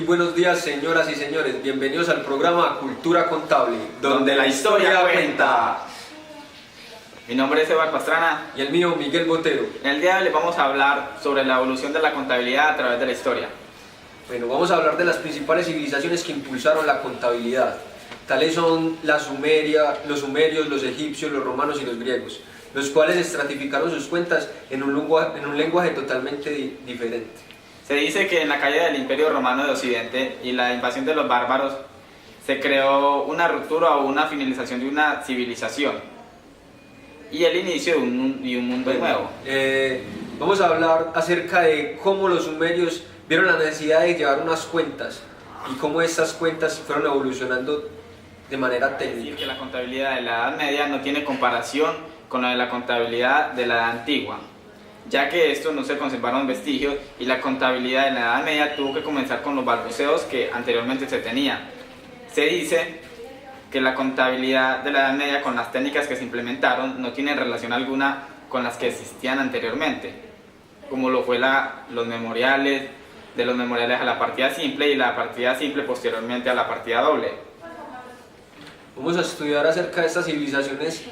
buenos días, señoras y señores. Bienvenidos al programa Cultura Contable, donde la historia cuenta. Mi nombre es Eduardo Pastrana. Y el mío, Miguel Botero. En el día de hoy les vamos a hablar sobre la evolución de la contabilidad a través de la historia. Bueno, vamos a hablar de las principales civilizaciones que impulsaron la contabilidad. Tales son los sumerios, los egipcios, los romanos y los griegos, los cuales estratificaron sus cuentas en un lenguaje totalmente diferente. Se dice que en la caída del Imperio Romano de Occidente y la invasión de los bárbaros se creó una ruptura o una finalización de una civilización y el inicio de un mundo nuevo. Vamos a hablar acerca de cómo los sumerios vieron la necesidad de llevar unas cuentas y cómo estas cuentas fueron evolucionando de manera técnica. Es decir, que la contabilidad de la Edad Media no tiene comparación con la de la contabilidad de la Edad Antigua, ya que estos no se conservaron vestigios y la contabilidad de la Edad Media tuvo que comenzar con los balbuceos que anteriormente se tenían. Se dice que la contabilidad de la Edad Media con las técnicas que se implementaron no tienen relación alguna con las que existían anteriormente, como lo fue los memoriales, de los memoriales a la partida simple y la partida simple posteriormente a la partida doble. Vamos a estudiar acerca de estas civilizaciones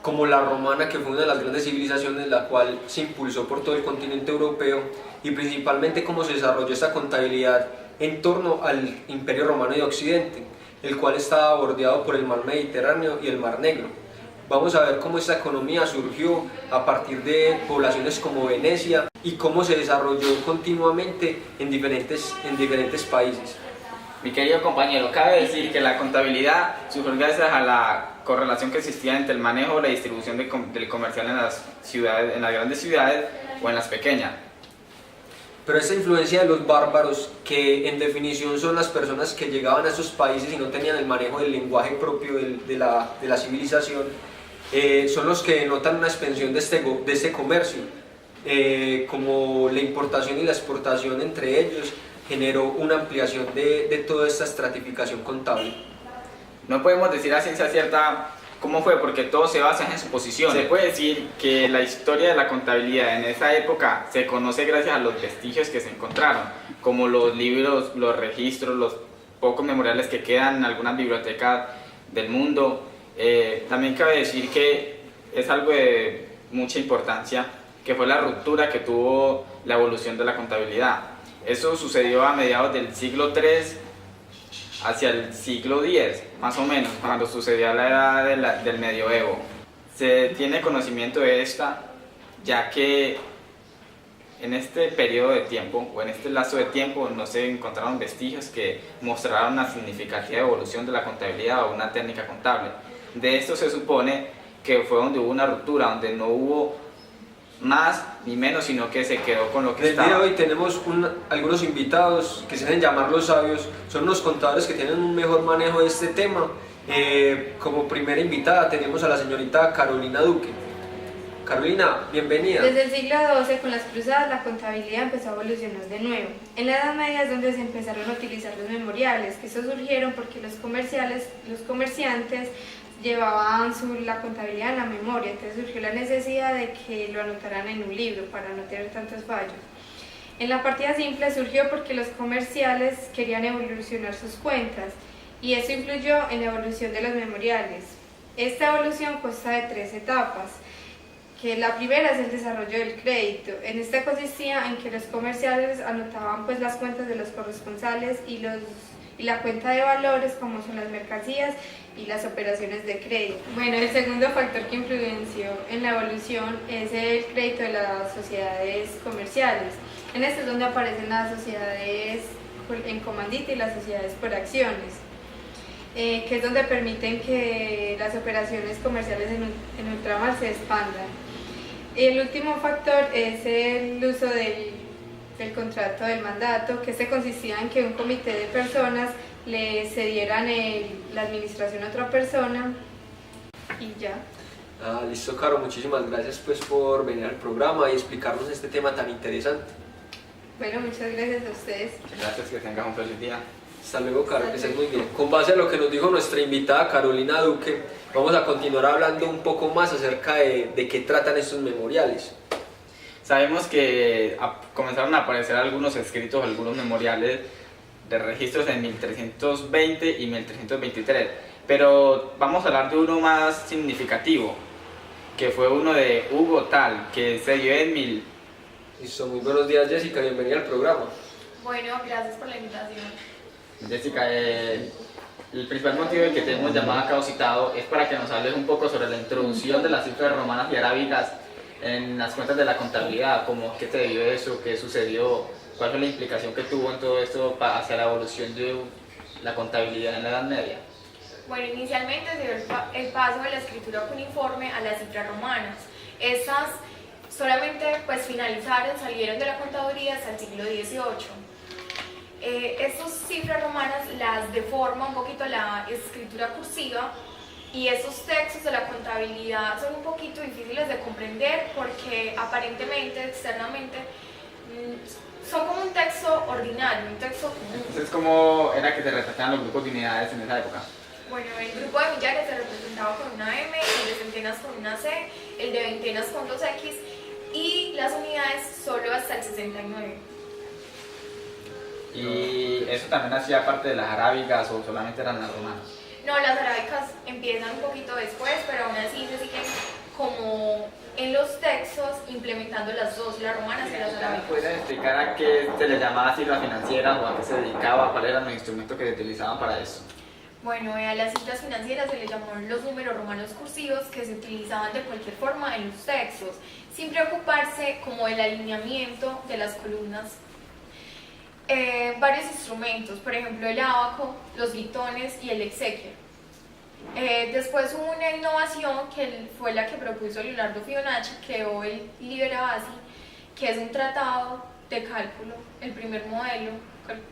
como la romana, que fue una de las grandes civilizaciones, la cual se impulsó por todo el continente europeo, y principalmente cómo se desarrolló esta contabilidad en torno al Imperio Romano de Occidente, el cual estaba bordeado por el mar Mediterráneo y el mar Negro. Vamos a ver cómo esta economía surgió a partir de poblaciones como Venecia y cómo se desarrolló continuamente en diferentes países. Mi querido compañero, cabe decir que la contabilidad surgió gracias a la correlación que existía entre el manejo y la distribución del comercial en las ciudades, en las grandes ciudades o en las pequeñas. Pero esta influencia de los bárbaros, que en definición son las personas que llegaban a esos países y no tenían el manejo del lenguaje propio de la civilización, son los que notan una expansión de este comercio, como la importación y la exportación entre ellos generó una ampliación de toda esta estratificación contable. No podemos decir a ciencia cierta cómo fue, porque todo se basa en suposiciones. Se puede decir que la historia de la contabilidad en esa época se conoce gracias a los vestigios que se encontraron, como los libros, los registros, los pocos memoriales que quedan en algunas bibliotecas del mundo. También cabe decir que es algo de mucha importancia, que fue la ruptura que tuvo la evolución de la contabilidad. Eso sucedió a mediados del siglo III hacia el siglo X, más o menos, cuando sucedió la edad del medioevo. Se tiene conocimiento de esta, ya que en este periodo de tiempo, o en este lazo de tiempo, no se encontraron vestigios que mostraran una significativa evolución de la contabilidad o una técnica contable. De esto se supone que fue donde hubo una ruptura, donde no hubo más ni menos, sino que se quedó con lo que estaba. En el día de hoy tenemos algunos invitados que se deben llamar los sabios, son unos contadores que tienen un mejor manejo de este tema. Como primera invitada tenemos a la señorita Carolina Duque. Carolina, bienvenida. Desde el siglo XII, con las cruzadas, la contabilidad empezó a evolucionar de nuevo. En la Edad Media es donde se empezaron a utilizar los memoriales, que estos surgieron porque los comerciantes llevaban la contabilidad en la memoria, entonces surgió la necesidad de que lo anotaran en un libro para no tener tantos fallos. En la partida simple surgió porque los comerciales querían evolucionar sus cuentas y eso influyó en la evolución de los memoriales. Esta evolución consta de 3 etapas, que la primera es el desarrollo del crédito. En esta consistía en que los comerciales anotaban pues las cuentas de los corresponsales y la cuenta de valores, como son las mercancías y las operaciones de crédito. Bueno, el segundo factor que influenció en la evolución es el crédito de las sociedades comerciales. En este es donde aparecen las sociedades en comandita y las sociedades por acciones, que es donde permiten que las operaciones comerciales en ultramar se expandan. El último factor es el uso del contrato del mandato, que este consistía en que un comité de personas le cedieran la administración a otra persona y ya. Listo, Caro, muchísimas gracias pues por venir al programa y explicarnos este tema tan interesante. Bueno, muchas gracias a ustedes. Gracias, que tengas un feliz día. Hasta luego, Caro, que estés muy bien. Con base a lo que nos dijo nuestra invitada Carolina Duque, vamos a continuar hablando un poco más acerca de qué tratan estos memoriales. Sabemos que comenzaron a aparecer algunos escritos, algunos memoriales de registros en 1320 y 1323, pero vamos a hablar de uno más significativo, que fue uno de Hugo Tal, que se dio en Listo, muy buenos días Jessica, bienvenida al programa. Bueno, gracias por la invitación. Jessica, el principal motivo de que te hemos llamado acá o citado es para que nos hables un poco sobre la introducción de las cifras romanas y arábigas en las cuentas de la contabilidad, como qué te debió eso, qué sucedió, cuál fue la implicación que tuvo en todo esto hacia la evolución de la contabilidad en la Edad Media. Bueno, inicialmente se dio el paso de la escritura cuneiforme a las cifras romanas. Estas solamente pues finalizaron, salieron de la contaduría hasta el siglo XVIII. Estas cifras romanas las deforma un poquito la escritura cursiva y esos textos de la contabilidad son un poquito difíciles de comprender porque aparentemente, externamente, son como un texto ordinario, un texto común. Entonces, ¿cómo era que se retrataban los grupos de unidades en esa época? Bueno, el grupo de millares se representaba con una M, el de centenas con una C, el de veintenas con dos X y las unidades solo hasta el 69. ¿Y eso también hacía parte de las arábigas o solamente eran las romanas? No, las arábicas empiezan un poquito después, pero aún así se siguen como en los textos implementando las dos, las romanas y las arábicas. ¿Pueden explicar a qué se le llamaba cifra financiera o a qué se dedicaba, cuáles eran los instrumentos que se utilizaban para eso? Bueno, a las cifras financieras se les llamó los números romanos cursivos que se utilizaban de cualquier forma en los textos, sin preocuparse como del alineamiento de las columnas. Varios instrumentos, por ejemplo el ábaco, los litones y el exequio. Después hubo una innovación que fue la que propuso Leonardo Fibonacci, creó el Liber Basi, que es un tratado de cálculo, el primer modelo,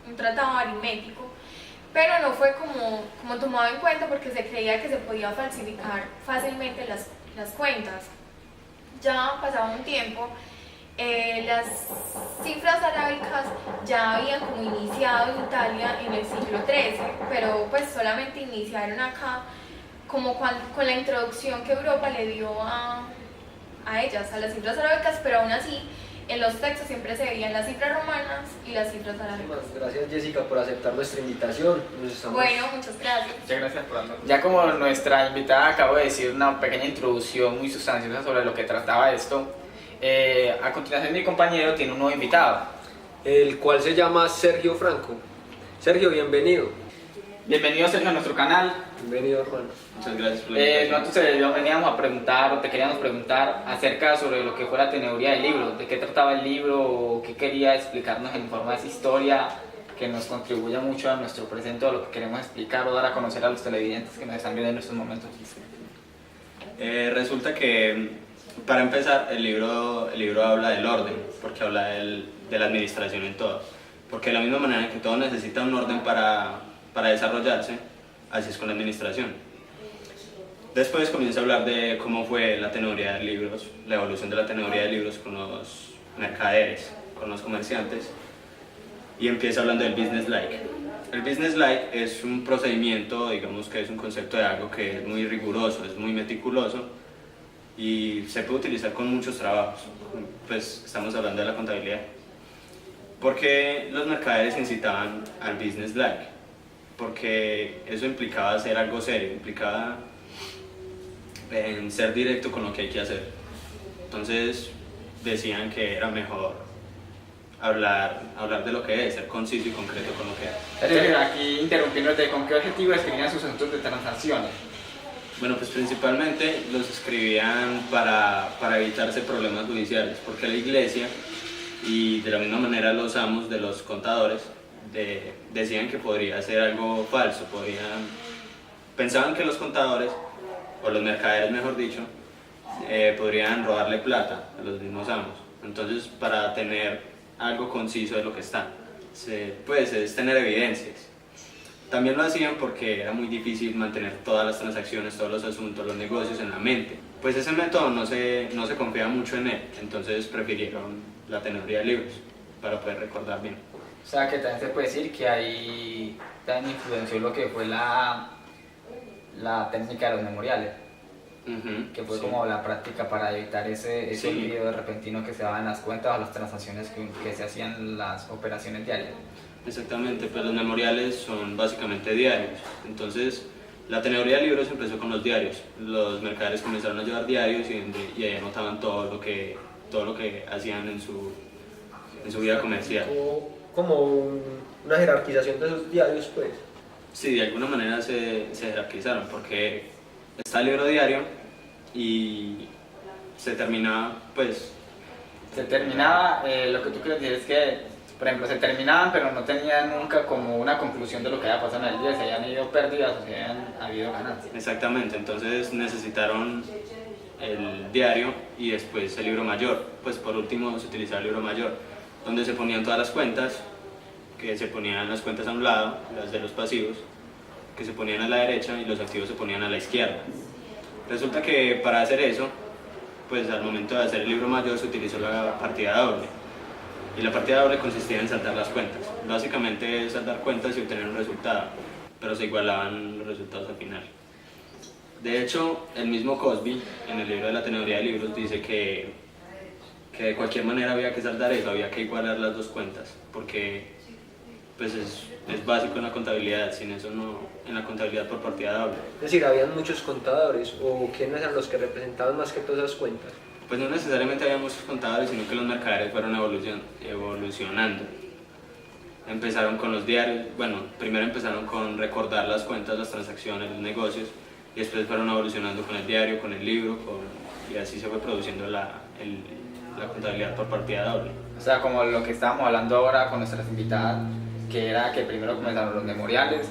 un tratado aritmético, pero no fue como tomado en cuenta porque se creía que se podía falsificar fácilmente las cuentas. Ya pasaba un tiempo, las cifras arábicas ya habían como iniciado en Italia en el siglo XIII, pero pues solamente iniciaron acá como con la introducción que Europa le dio a ellas, a las cifras arábicas, pero aún así en los textos siempre se veían las cifras romanas y las cifras arábicas. Gracias Jessica por aceptar nuestra invitación. Bueno, muchas gracias. Muchas gracias por darnos. Ya como nuestra invitada acabó de decir una pequeña introducción muy sustanciosa sobre lo que trataba esto, a continuación mi compañero tiene un nuevo invitado, el cual se llama Sergio Franco. Sergio, bienvenido. Bienvenido Sergio a nuestro canal. Bienvenido Juan. Muchas gracias por la invitación. Nosotros veníamos a preguntar, o te queríamos preguntar acerca sobre lo que fue la teoría del libro, de qué trataba el libro, o qué quería explicarnos en forma de esa historia que nos contribuya mucho a nuestro presente o lo que queremos explicar o dar a conocer a los televidentes que nos están viendo en estos momentos. Resulta que, para empezar, el libro habla del orden, porque habla de la administración en todo. Porque de la misma manera que todo necesita un orden para desarrollarse, así es con la administración. Después comienza a hablar de cómo fue la teneduría de libros, la evolución de la teneduría de libros con los mercaderes, con los comerciantes, y empieza hablando del business like. El business like es un procedimiento, digamos que es un concepto de algo que es muy riguroso, es muy meticuloso y se puede utilizar con muchos trabajos. Pues estamos hablando de la contabilidad. Porque los mercaderes incitaban al business like, porque eso implicaba hacer algo serio, implicaba en ser directo con lo que hay que hacer. Entonces decían que era mejor hablar de lo que es, ser conciso y concreto con lo que es. Aquí interrumpiéndote, ¿con qué objetivo escribían sus asuntos de transacciones? Bueno, pues principalmente los escribían para evitarse problemas judiciales, porque la iglesia y de la misma manera los amos de los contadores decían que podría ser algo falso, pensaban que los contadores, o los mercaderes mejor dicho, podrían robarle plata a los mismos amos. Entonces, para tener algo conciso de lo que está, pues es tener evidencias. También lo hacían porque era muy difícil mantener todas las transacciones, todos los asuntos, los negocios en la mente. Pues ese método no se confiaba mucho en él, entonces prefirieron la teneduría de libros para poder recordar bien. O sea que también se puede decir que ahí también influenció lo que fue la técnica de los memoriales, que fue como la práctica para evitar ese olvido repentino que se daba en las cuentas o las transacciones que se hacían en las operaciones diarias. Exactamente, pues los memoriales son básicamente diarios. Entonces, la teneduría de libros empezó con los diarios. Los mercaderes comenzaron a llevar diarios y ahí anotaban todo lo que hacían en su vida comercial. Una jerarquización de esos diarios, pues. Sí, de alguna manera se jerarquizaron, porque está el libro diario y se terminaba, pues... Se terminaba, lo que tú quieres decir es que, por ejemplo, se terminaban, pero no tenían nunca como una conclusión de lo que había pasado en el día, se habían ido pérdidas o se habían habido ganancias. Exactamente, entonces necesitaron el diario y después el libro mayor. Pues por último se utilizaba el libro mayor, donde se ponían todas las cuentas, que se ponían las cuentas a un lado, las de los pasivos, que se ponían a la derecha y los activos se ponían a la izquierda. Resulta que para hacer eso, pues al momento de hacer el libro mayor se utilizó la partida doble. Y la partida doble consistía en saltar las cuentas. Básicamente es saltar cuentas y obtener un resultado, pero se igualaban los resultados al final. De hecho, el mismo Cosby, en el libro de la teneduría de libros, dice que de cualquier manera había que saltar eso, había que igualar las dos cuentas, porque pues es básico en la contabilidad, sin eso no, en la contabilidad por partida doble. Es decir, habían muchos contadores, o quiénes eran los que representaban más que todas esas cuentas. Pues no necesariamente había muchos contadores, sino que los mercaderes fueron evolucionando. Empezaron con los diarios, bueno, primero empezaron con recordar las cuentas, las transacciones, los negocios, y después fueron evolucionando con el diario, con el libro, y así se fue produciendo la contabilidad por partida doble. O sea, como lo que estábamos hablando ahora con nuestras invitadas, que era que primero comenzaron los memoriales,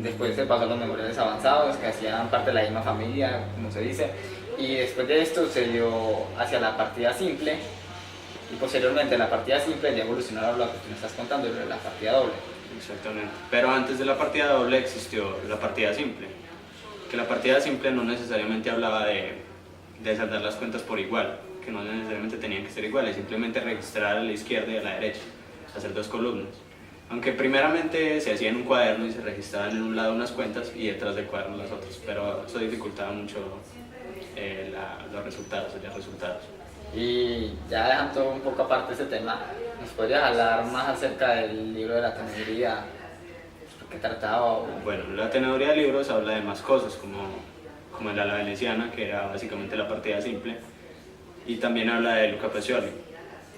después se pasó a los memoriales avanzados, que hacían parte de la misma familia, como se dice, y después de esto se dio hacia la partida simple, y posteriormente la partida simple ya evolucionaron lo que tú me estás contando, la partida doble. Exactamente, pero antes de la partida doble existió la partida simple, que la partida simple no necesariamente hablaba de saldar las cuentas por igual, que no necesariamente tenían que ser iguales, simplemente registrar a la izquierda y a la derecha, hacer dos columnas. Aunque primeramente se hacía en un cuaderno y se registraban en un lado unas cuentas y detrás del cuaderno las otras, pero eso dificultaba mucho los resultados. Y ya dejando un poco aparte ese tema, ¿nos podrías hablar más acerca del libro de la teneduría? ¿Qué trataba? Bueno, la teneduría de libros habla de más cosas, como el ala veneciana, que era básicamente la partida simple, y también habla de Luca Pacioli,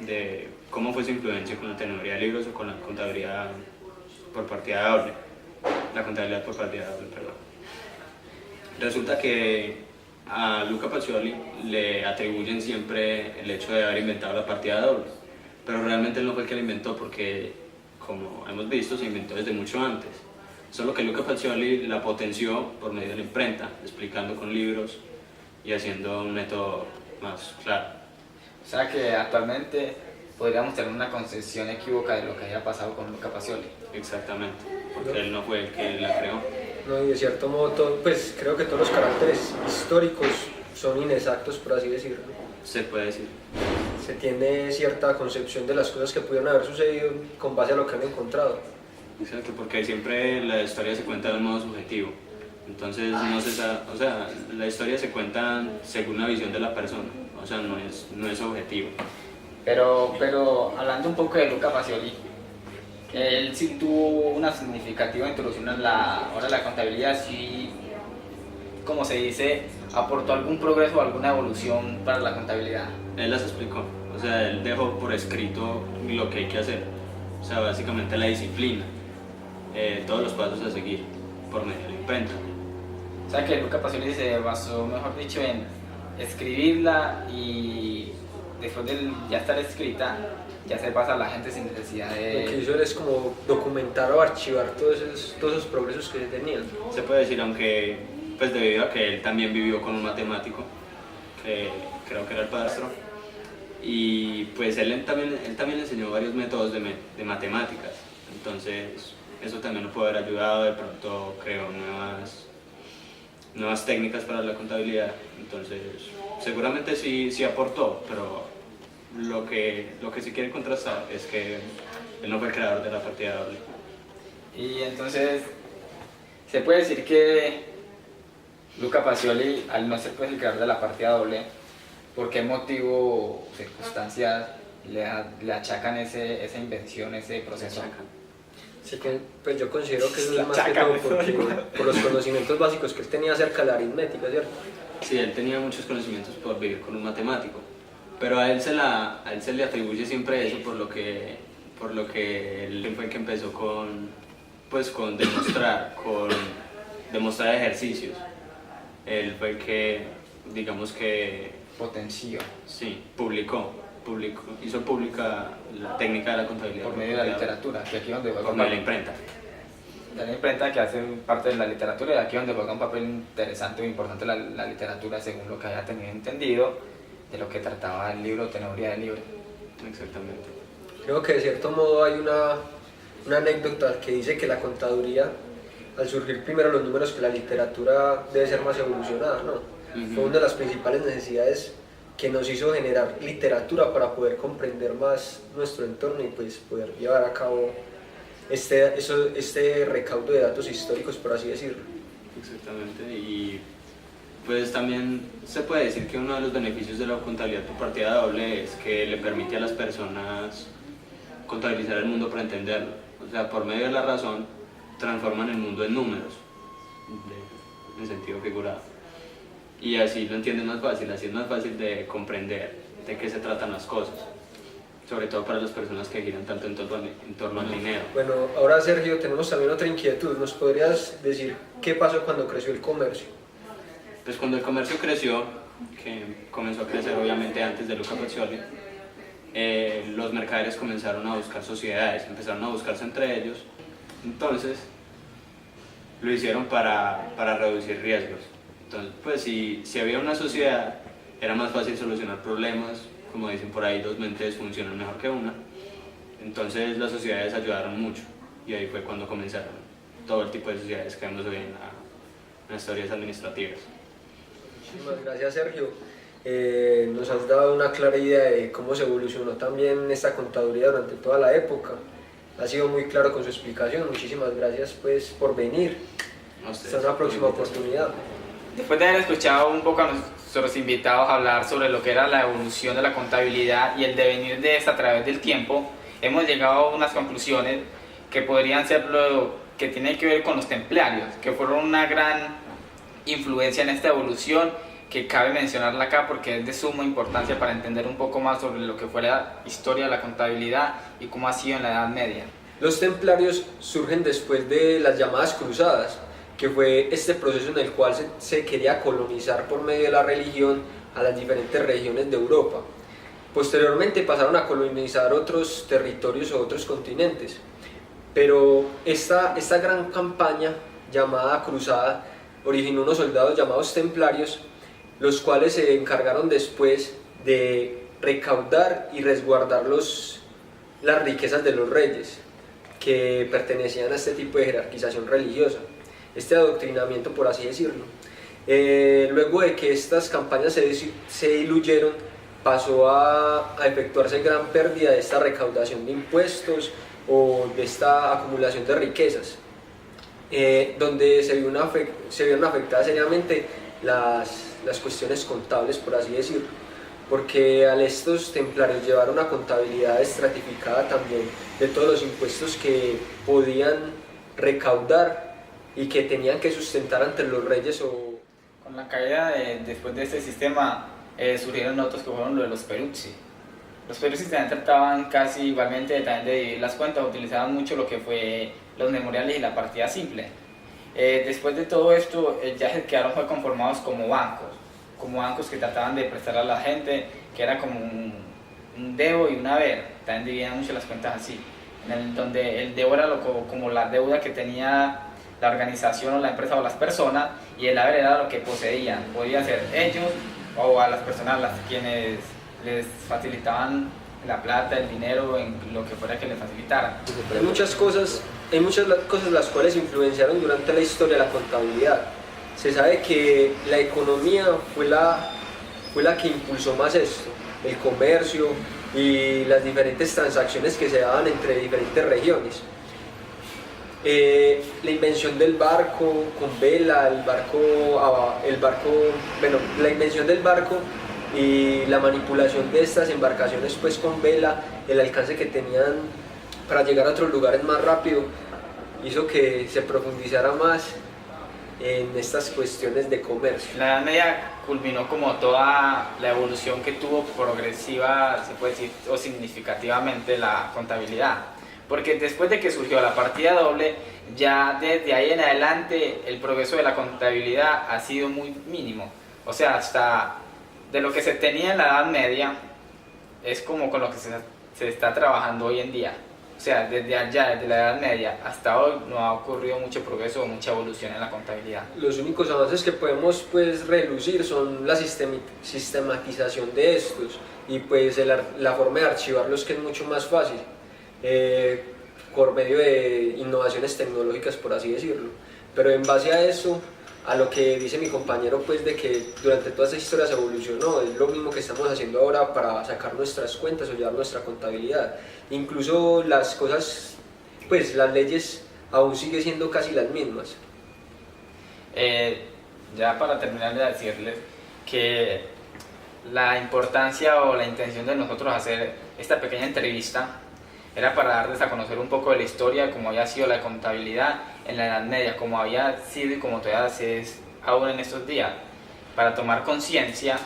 de cómo fue su influencia con la teneduría de libros o con la contabilidad por partida doble, la contabilidad por partida doble, perdón. Resulta que a Luca Pacioli le atribuyen siempre el hecho de haber inventado la partida doble, pero realmente él no fue el que la inventó, porque como hemos visto se inventó desde mucho antes, solo que Luca Pacioli la potenció por medio de la imprenta, explicando con libros y haciendo un método más claro. O sea que actualmente podríamos tener una concepción equívoca de lo que haya pasado con Luca Pacioli. Exactamente, porque él no fue el que la creó. No, y de cierto modo, pues creo que todos los caracteres históricos son inexactos, por así decirlo. Se puede decir. Se tiene cierta concepción de las cosas que pudieron haber sucedido con base a lo que han encontrado. Exacto, porque siempre la historia se cuenta de un modo subjetivo. Entonces, no se sabe, o sea, la historia se cuenta según la visión de la persona, o sea, no es objetivo. Pero hablando un poco de Luca Pacioli, él sí tuvo una significativa introducción en la hora de la contabilidad, sí, como se dice, aportó algún progreso o alguna evolución para la contabilidad. Él las explicó, o sea, él dejó por escrito lo que hay que hacer, o sea, básicamente la disciplina, todos los pasos a seguir por medio de la imprenta. O sea que Luca Pacioli se basó, mejor dicho, en escribirla y después de ya estar escrita, ya se pasa a la gente sin necesidad de... Lo que hizo él es como documentar o archivar todos esos progresos que se tenían. Se puede decir, aunque pues debido a que él también vivió con un matemático, que creo que era el padrastro, y pues él también enseñó varios métodos de matemáticas, entonces eso también lo puede haber ayudado, de pronto creó nuevas técnicas para la contabilidad, entonces seguramente sí aportó, pero lo que sí quiere contrastar es que él no fue el creador de la partida doble. Y entonces se puede decir que Luca Pacioli, al no ser pues el creador de la partida doble, ¿por qué motivo o circunstancias le achacan esa invención, ese proceso? Sí, que, pues yo considero que eso La es más que chaca, todo pues, por los conocimientos básicos que él tenía acerca de la aritmética, ¿cierto? Sí, él tenía muchos conocimientos por vivir con un matemático, pero a él se le atribuye siempre eso por lo que él fue el que empezó con demostrar ejercicios. Él fue el que, digamos que, Potenció sí, hizo pública la técnica de la contabilidad. por medio de la literatura, que aquí donde Por medio de la imprenta. de la imprenta, que hace parte de la literatura, y aquí donde juega un papel interesante o importante la literatura, según lo que haya tenido entendido de lo que trataba el libro Teoría del Libro. Exactamente. Creo que de cierto modo hay una anécdota que dice que la contaduría, al surgir primero los números que la literatura, debe ser más evolucionada, ¿no? Fue una de las principales necesidades que nos hizo generar literatura para poder comprender más nuestro entorno y pues poder llevar a cabo este recaudo de datos históricos, por así decirlo. Exactamente, y pues también se puede decir que uno de los beneficios de la contabilidad por partida doble es que le permite a las personas contabilizar el mundo para entenderlo. O sea, por medio de la razón, transforman el mundo en números, en sentido figurado. Y así lo entienden más fácil, así es más fácil de comprender de qué se tratan las cosas, sobre todo para las personas que giran tanto en torno al dinero. Bueno, ahora Sergio, tenemos también otra inquietud. ¿Nos podrías decir qué pasó cuando creció el comercio? Pues cuando el comercio creció, que comenzó a crecer obviamente antes de Luca Pacioli, los mercaderes comenzaron a buscar sociedades, empezaron a buscarse entre ellos. Entonces lo hicieron para reducir riesgos. Entonces, pues si había una sociedad, era más fácil solucionar problemas. Como dicen por ahí, dos mentes funcionan mejor que una. Entonces las sociedades ayudaron mucho y ahí fue cuando comenzaron todo el tipo de sociedades que vemos hoy en las historias administrativas. Muchísimas gracias, Sergio. Nos has dado una clara idea de cómo se evolucionó también esta contaduría durante toda la época. Ha sido muy claro con su explicación. Muchísimas gracias pues, por venir. Hasta una próxima oportunidad. Después de haber escuchado un poco a nuestros invitados hablar sobre lo que era la evolución de la contabilidad y el devenir de esta a través del tiempo, hemos llegado a unas conclusiones que podrían ser lo que tiene que ver con los templarios, que fueron una gran influencia en esta evolución, que cabe mencionarla acá porque es de suma importancia para entender un poco más sobre lo que fue la historia de la contabilidad y cómo ha sido en la Edad Media. Los templarios surgen después de las llamadas cruzadas, que fue este proceso en el cual se quería colonizar por medio de la religión a las diferentes regiones de Europa. Posteriormente pasaron a colonizar otros territorios o otros continentes, pero esta gran campaña llamada cruzada originó unos soldados llamados templarios, los cuales se encargaron después de recaudar y resguardar las riquezas de los reyes que pertenecían a este tipo de jerarquización religiosa. Este adoctrinamiento, por así decirlo. Luego de que estas campañas se diluyeron, pasó a efectuarse gran pérdida de esta recaudación de impuestos o de esta acumulación de riquezas, donde se vieron afectadas seriamente las cuestiones contables, por así decirlo, porque al estos templarios llevar una contabilidad estratificada también de todos los impuestos que podían recaudar y que tenían que sustentar ante los reyes. Con la caída después de este sistema surgieron otros que fueron lo de los peruzzi. Los peruzzi también trataban casi igualmente también de dividir las cuentas, utilizaban mucho lo que fue los memoriales y la partida simple. Después de todo esto ya se quedaron conformados como bancos que trataban de prestar a la gente, que era como un debo y un haber. También dividían mucho las cuentas así, donde el debo era como la deuda que tenía la organización o la empresa o las personas, y el haber era lo que poseían, podía ser ellos o a las personas las quienes les facilitaban la plata, el dinero, en lo que fuera que les facilitaran. Hay muchas cosas las cuales influenciaron durante la historia la contabilidad. Se sabe que la economía fue la que impulsó más esto, el comercio y las diferentes transacciones que se daban entre diferentes regiones. La invención del barco con vela, la invención del barco y la manipulación de estas embarcaciones pues con vela, el alcance que tenían para llegar a otros lugares más rápido, hizo que se profundizara más en estas cuestiones de comercio. La Edad Media culminó como toda la evolución que tuvo progresiva, se puede decir, o significativamente la contabilidad. Porque después de que surgió la partida doble, ya desde ahí en adelante el progreso de la contabilidad ha sido muy mínimo. O sea, hasta de lo que se tenía en la Edad Media es como con lo que se está trabajando hoy en día. O sea, desde allá, desde la Edad Media hasta hoy no ha ocurrido mucho progreso o mucha evolución en la contabilidad. Los únicos avances que podemos pues relucir son la sistematización de estos y pues la forma de archivarlos, que es mucho más fácil por medio de innovaciones tecnológicas, por así decirlo. Pero en base a eso, a lo que dice mi compañero, pues de que durante toda esa historia se evolucionó, es lo mismo que estamos haciendo ahora para sacar nuestras cuentas o llevar nuestra contabilidad. Incluso las cosas, pues las leyes aún siguen siendo casi las mismas. Ya para terminar de decirles que la importancia o la intención de nosotros hacer esta pequeña entrevista era para darles a conocer un poco de la historia de cómo había sido la contabilidad en la Edad Media, cómo había sido y cómo todavía es aún en estos días, para tomar conciencia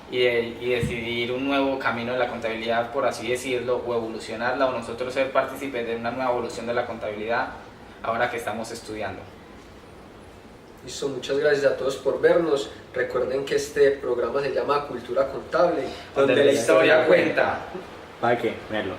y decidir un nuevo camino de la contabilidad, por así decirlo, o evolucionarla, o nosotros ser partícipes de una nueva evolución de la contabilidad ahora que estamos estudiando. Listo, muchas gracias a todos por vernos. Recuerden que este programa se llama Cultura Contable, Donde la historia cuenta. ¿Para qué? Verlo.